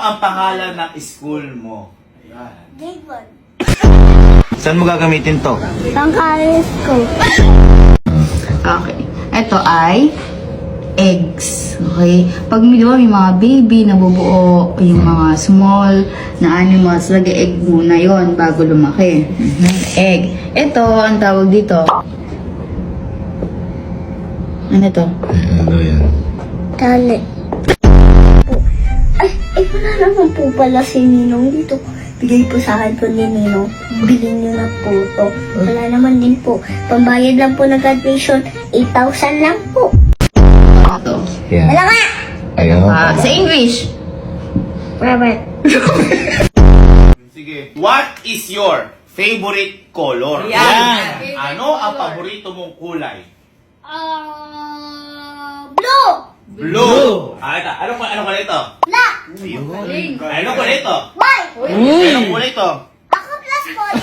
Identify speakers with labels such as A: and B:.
A: Ang pangalan ng school mo?
B: Grade 1.
A: Saan mo gagamitin to?
B: Pangkalis ko.
C: Okay. Ito ay eggs. Okay? Pag di ba, may mga baby nabubuo, yung mga small na animals, lagay egg muna yon bago lumaki. Egg. Ito, ang tawag dito. Ano to?
A: Ano yan?
B: Tali. Ay, wala naman po pala si Ninong dito. Bigay po sa akin po ni Ninong. Bilhin niyo na po ito. Wala naman din po. Pambayad lang po ng graduation. 8,000 lang po.
C: Ito.
A: Yan.
B: Wala nga!
A: Ayun.
C: Sa English.
B: Robert.
A: Sige. What is your favorite color?
C: Yan.
A: Ano ang paborito mong kulay?
B: Blue!
A: Blue. Ano kulay ito?
B: Black!
A: Ayun. Ano kulay ito?
B: White!
A: Anong kulay ito?
B: Ako plus 4.